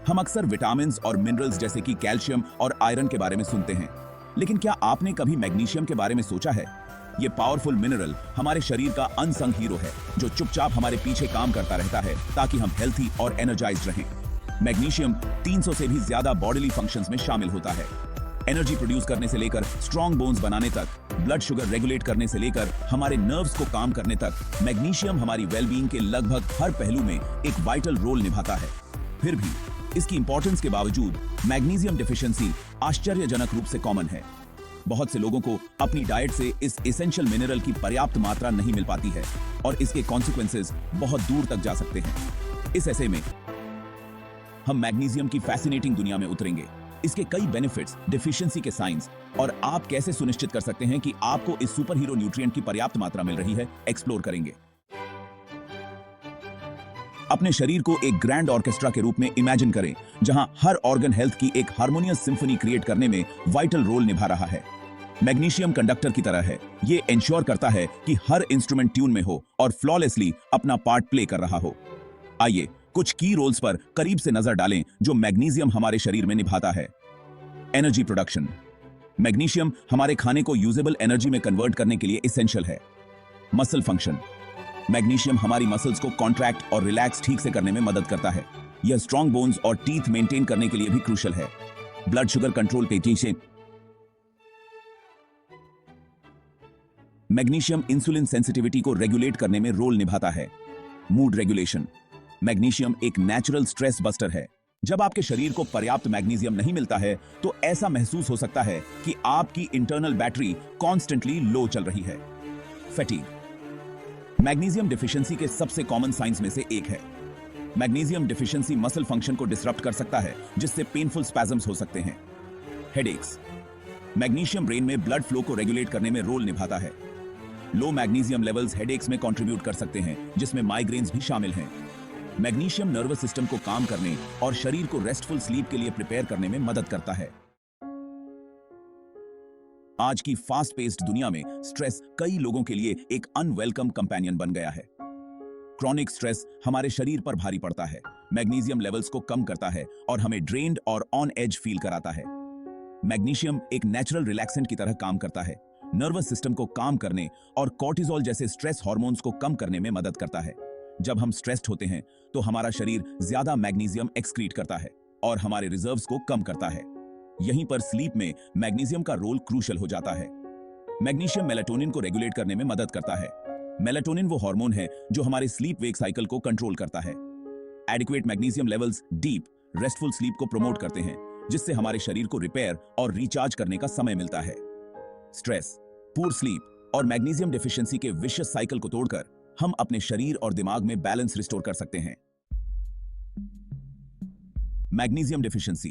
हम अक्सर विटामिन्स और मिनरल्स जैसे कि कैल्शियम और आयरन के बारे में सुनते हैं, लेकिन क्या आपने कभी मैग्नीशियम के बारे में सोचा है? ये पावरफुल मिनरल हमारे शरीर का अनसंग हीरो है, जो चुपचाप हमारे पीछे काम करता रहता है ताकि हम हेल्थी और एनर्जाइज्ड रहें। मैग्नीशियम 300 से भी ज्यादा बॉडीली फंक्शंस में शामिल होता है। एनर्जी प्रोड्यूस करने से लेकर स्ट्रॉन्ग बोन्स बनाने तक, ब्लड शुगर रेगुलेट करने से लेकर हमारे नर्व्स को काम करने तक, मैग्नीशियम हमारी वेलबींग के लगभग हर पहलू में एक वाइटल रोल निभाता है। फिर भी इसकी इंपॉर्टेंस के बावजूद मैग्नीशियम डिफिशियंसी आश्चर्यजनक रूप से कॉमन है। बहुत से लोगों को अपनी डाइट से इस एसेंशियल मिनरल की पर्याप्त मात्रा नहीं मिल पाती है और इसके कॉन्सिक्वेंसेस बहुत दूर तक जा सकते हैं। इस ऐसे में हम मैग्नीशियम की फैसिनेटिंग दुनिया में उतरेंगे, इसके कई बेनिफिट्स, डिफिशियंसी के साइंस और आप कैसे सुनिश्चित कर सकते हैं कि आपको इस सुपर हीरो न्यूट्रिएंट की पर्याप्त मात्रा मिल रही है, एक्सप्लोर करेंगे। अपने शरीर को एक ग्रैंड ऑर्केस्ट्रा के रूप में इमेजिन करें, जहां हर ऑर्गन हेल्थ की एक हार्मोनियस सिम्फनी क्रिएट करने में वाइटल रोल निभा रहा है। मैग्नीशियम कंडक्टर की तरह है, ये इंश्योर करता है कि हर इंस्ट्रूमेंट ट्यून में हो और फ्लॉलेसली अपना पार्ट प्ले कर रहा हो। आइए कुछ की रोल्स पर करीब से नजर डालें जो मैग्नीशियम हमारे शरीर में निभाता है। Energy production. मैग्नीशियम हमारे खाने को यूजेबल एनर्जी में कन्वर्ट करने के लिए एसेंशियल है। Muscle function. मैग्नीशियम हमारी मसल्स को कॉन्ट्रैक्ट और रिलैक्स ठीक से करने में मदद करता है। यह स्ट्रॉन्ग बोन्स और टीथ मेंटेन करने के लिए भी क्रूशियल है। ब्लड शुगर कंट्रोल पे मैग्नीशियम इंसुलिन सेंसिटिविटी को रेगुलेट करने में रोल निभाता है। Mood regulation. मैग्नीशियम एक नेचुरल स्ट्रेस बस्टर है। जब आपके शरीर को पर्याप्त मैग्नीशियम नहीं मिलता है तो ऐसा महसूस हो सकता है कि आपकी इंटरनल बैटरी कॉन्स्टेंटली लो चल रही है। फैटीग। मैग्नीशियम डिफिशियंसी के सबसे कॉमन साइंस में से एक है। मैग्नीशियम डिफिशियंसी मसल फंक्शन को डिसरप्ट कर सकता है, जिससे पेनफुल स्पैज़म्स हो सकते हैं। हेडेक्स। मैग्नीशियम ब्रेन में ब्लड फ्लो को रेगुलेट करने में रोल निभाता है। लो मैग्नीशियम लेवल्स हेडेक्स में कंट्रीब्यूट कर सकते हैं, जिसमें माइग्रेन्स भी शामिल हैं। मैग्नीशियम नर्वस सिस्टम को काम करने और शरीर को रेस्टफुल स्लीप के लिए प्रिपेयर करने में मदद करता है। आज की फास्ट पेस्ड दुनिया में स्ट्रेस कई लोगों के लिए एक अनवेलकम कंपेनियन बन गया है। क्रॉनिक स्ट्रेस हमारे शरीर पर भारी पड़ता है, मैग्नीशियम लेवल्स को कम करता है और हमें ड्रेन्ड और ऑन एज फील कराता है। मैग्नीशियम एक नेचुरल रिलैक्सेंट की तरह काम करता है, नर्वस सिस्टम को काम करने और कॉर्टिसोल जैसे स्ट्रेस हार्मोन्स को कम करने में मदद करता है। जब हम स्ट्रेस्ड होते हैं तो हमारा शरीर ज्यादा मैग्नीशियम एक्सक्रीट करता है और हमारे रिजर्व्स को कम करता है। यहीं पर स्लीप में मैग्नीशियम का रोल क्रूशियल हो जाता है। मैग्नीशियम मेलाटोनिन को रेगुलेट करने में मदद करता है। मेलाटोनिन वो हार्मोन है जो हमारे स्लीप वेक साइकिल को कंट्रोल करता है। Adequate magnesium levels deep restful sleep को प्रमोट करते हैं, जिससे हमारे शरीर को रिपेयर और रिचार्ज करने का समय मिलता है। स्ट्रेस, पुअर स्लीप और मैग्नीशियम डिफिशियंसी के विशियस साइकिल को तोड़कर हम अपने शरीर और दिमाग में बैलेंस रिस्टोर कर सकते हैं। Magnesium deficiency,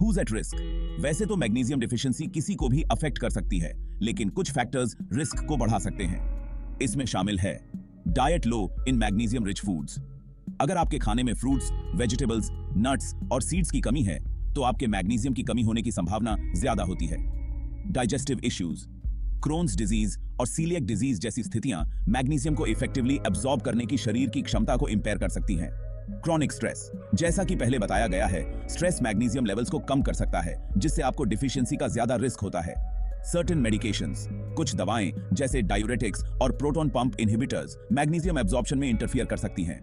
who at risk? वैसे तो मैग्नीशियम डिफिशियंसी किसी को भी अफेक्ट कर सकती है, लेकिन कुछ फैक्टर्स रिस्क को बढ़ा सकते हैं। इसमें शामिल है डाइट लो इन मैग्नीशियम रिच फूड्स। अगर आपके खाने में फ्रूट्स, वेजिटेबल्स, नट्स और सीड्स की कमी है तो आपके मैग्नीशियम की कमी होने की संभावना ज्यादा होती है। डाइजेस्टिव इश्यूज, क्रोन्स डिजीज और सीलियक डिजीज जैसी स्थितियां मैग्नीशियम को इफेक्टिवली एब्जॉर्ब करने की शरीर की क्षमता को इंपेयर कर सकती हैं। क्रॉनिक स्ट्रेस, जैसा कि पहले बताया गया है, स्ट्रेस मैग्नीशियम लेवल्स को कम कर सकता है, जिससे आपको डिफिशियंसी का ज्यादा रिस्क होता है। सर्टेन मेडिकेशंस, कुछ दवाएं जैसे डायूरेटिक्स और proton pump inhibitors magnesium absorption में इंटरफियर कर सकती हैं।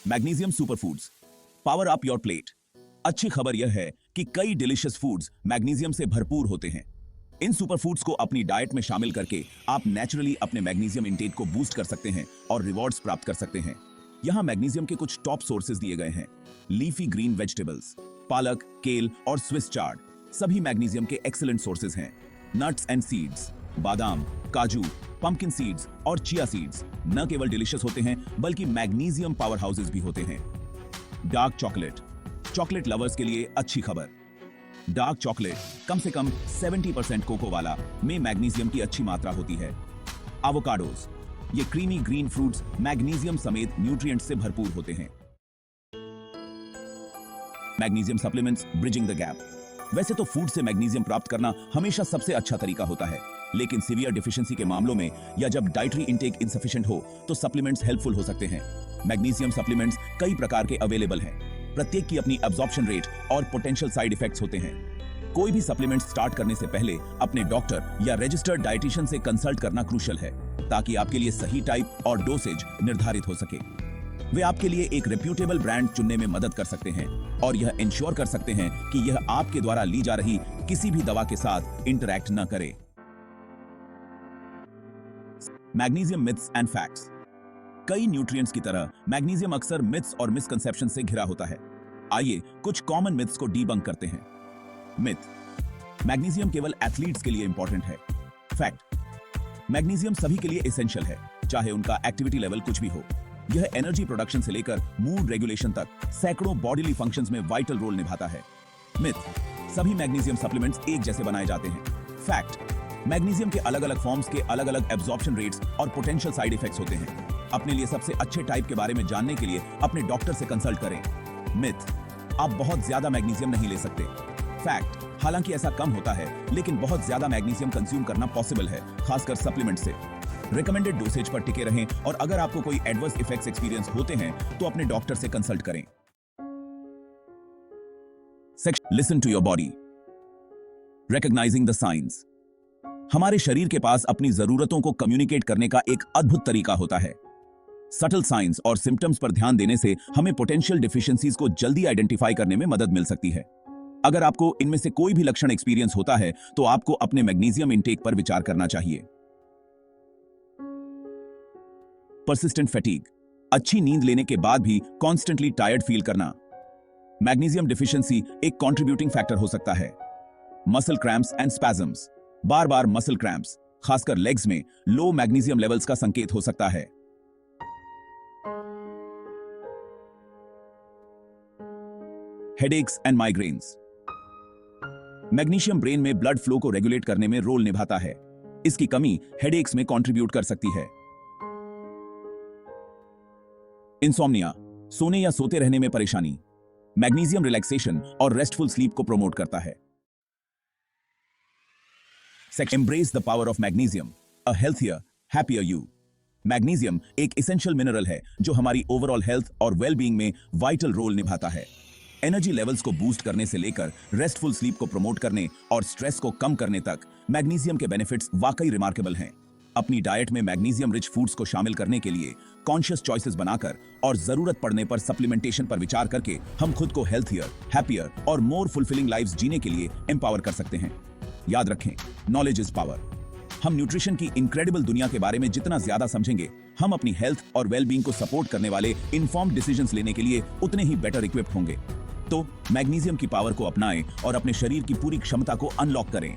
Magnesium superfoods, power up your plate. अच्छी खबर यह है कि कई डिलीशियस फूड्स मैग्नीशियम से भरपूर होते हैं। इन सुपरफूड्स को अपनी डाइट में शामिल करके आप नेचुरली अपने मैग्नीशियम इंटेक को बूस्ट कर सकते हैं और रिवॉर्ड्स प्राप्त कर सकते हैं। यहां मैग्नीशियम के कुछ टॉप सोर्सेज दिए गए हैं। लीफी ग्रीन वेजिटेबल्स, पालक, केल और स्विस चार्ड सभी मैग्नीशियम के एक्सीलेंट सोर्सेज हैं। नट्स एंड सीड्स, बादाम, काजू, पंपकिन सीड्स और चिया सीड्स न केवल डिलीशियस होते हैं बल्कि मैग्नीशियम पावर हाउसेज भी होते हैं। डार्क चॉकलेट, चॉकलेट लवर्स के लिए अच्छी खबर। डार्क चॉकलेट कम से कम 70% कोको वाला में मैग्नीशियम की अच्छी मात्रा होती है। एवोकाडोस, ये क्रीमी ग्रीन फ्रूट्स मैग्नीशियम समेत न्यूट्रिएंट्स से भरपूर होते हैं। Magnesium supplements bridging the gap. वैसे तो फूड से मैग्नीशियम प्राप्त करना हमेशा सबसे अच्छा तरीका होता है, लेकिन सीवियर डिफिशियंसी के मामलों में या जब डाइटरी इंटेक इनसफिशिएंट हो तो सप्लीमेंट्स हेल्पफुल हो सकते हैं। मैग्नीशियम सप्लीमेंट्स कई प्रकार के अवेलेबल हैं। प्रत्येक की अपनी एब्जॉर्प्शन रेट और पोटेंशियल साइड इफेक्ट्स होते हैं। कोई भी सप्लीमेंट स्टार्ट करने से पहले अपने डॉक्टर या रजिस्टर्ड डाइटिशियन से कंसल्ट करना क्रूशियल है, ताकि आपके लिए सही टाइप और डोसेज निर्धारित हो सके। वे आपके लिए एक रेप्यूटेबल ब्रांड चुनने में मदद कर सकते हैं और यह इंश्योर कर सकते हैं कि यह आपके द्वारा ली जा रही किसी भी दवा के साथ इंटरैक्ट न करे। Magnesium myths and facts. कई न्यूट्रिएंट्स की तरह मैग्नीशियम अक्सर मिथ्स और मिसकंसेप्शन से घिरा होता है। आइए कुछ कॉमन मिथ्स को डीबंक करते हैं। मिथ: मैग्नीशियम केवल एथलीट्स के लिए इंपॉर्टेंट है। फैक्ट: मैग्नीशियम सभी के लिए एसेंशियल है, चाहे उनका एक्टिविटी लेवल कुछ भी हो। यह एनर्जी प्रोडक्शन से लेकर मूड रेगुलेशन तक सैकड़ों बॉडीली फंक्शंस में वाइटल रोल निभाता है। मिथ: सभी मैग्नीशियम सप्लीमेंट्स एक जैसे बनाए जाते हैं। फैक्ट: मैग्नीशियम के अलग अलग फॉर्म्स के अलग अलग एब्जॉर्प्शन रेट्स और पोटेंशियल साइड इफेक्ट्स होते हैं। अपने लिए सबसे अच्छे टाइप के बारे में जानने के लिए अपने डॉक्टर से कंसल्ट करें। मिथ: आप बहुत ज्यादा मैग्नीशियम नहीं ले सकते। फैक्ट: हालांकि ऐसा कम होता है, लेकिन बहुत ज्यादा मैग्नीशियम कंज्यूम करना पॉसिबल है, खासकर सप्लीमेंट से। रिकमेंडेड डोसेज पर टिके रहें और अगर आपको कोई एडवर्स इफेक्ट्स एक्सपीरियंस होते हैं तो अपने डॉक्टर से कंसल्ट करें। Listen to your body. Recognising the science. हमारे शरीर के पास अपनी जरूरतों को कम्युनिकेट करने का एक अद्भुत तरीका होता है। सटल साइंस और सिम्टम्स पर ध्यान देने से हमें पोटेंशियल डिफिशियंसीज को जल्दी आइडेंटिफाई करने में मदद मिल सकती है। अगर आपको इनमें से कोई भी लक्षण एक्सपीरियंस होता है तो आपको अपने मैग्नीशियम इंटेक पर विचार करना चाहिए। Persistent fatigue. अच्छी नींद लेने के बाद भी कॉन्स्टेंटली टायर्ड फील करना। मैग्नीशियम डिफिशियंसी एक कंट्रीब्यूटिंग फैक्टर हो सकता है। Muscle cramps and spasms. Bar bar muscle cramps, खासकर लेग्स में, लो मैग्नीशियम लेवल्स का संकेत हो सकता है। Headaches and migraines. Magnesium brain में ब्लड फ्लो को रेगुलेट करने में रोल निभाता है। इसकी कमी हेडेक्स में कंट्रीब्यूट कर सकती है। इंसोम्निया, सोने या सोते रहने में परेशानी। मैग्नीशियम रिलैक्सेशन और रेस्टफुल स्लीप को प्रमोट करता है। Embrace the power of magnesium, a healthier, happier you. Magnesium एक एसेंशियल मिनरल है जो हमारी ओवरऑल हेल्थ और वेलबींग में वाइटल रोल निभाता है। एनर्जी लेवल्स को बूस्ट करने से लेकर रेस्टफुल स्लीप को प्रमोट करने और स्ट्रेस को कम करने तक मैग्नीशियम के बेनिफिट्स वाकई रिमार्केबल हैं। अपनी डाइट में मैग्नीशियम रिच फूड्स को शामिल करने के लिए कॉन्शियस चॉइसेस बनाकर और जरूरत पड़ने पर सप्लीमेंटेशन पर विचार करके हम खुद को हेल्थियर, हैप्पियर और मोर फुलफिलिंग लाइफ्स जीने के लिए एम्पावर कर सकते हैं। याद रखें, नॉलेज इज पावर। हम न्यूट्रिशन की इनक्रेडिबल दुनिया के बारे में जितना ज्यादा समझेंगे, हम अपनी हेल्थ और वेलबींग को सपोर्ट करने वाले इन्फॉर्म्ड डिसीजंस लेने के लिए उतने ही बेटर इक्विप्ड होंगे। तो मैग्नीशियम की पावर को अपनाएं और अपने शरीर की पूरी क्षमता को अनलॉक करें।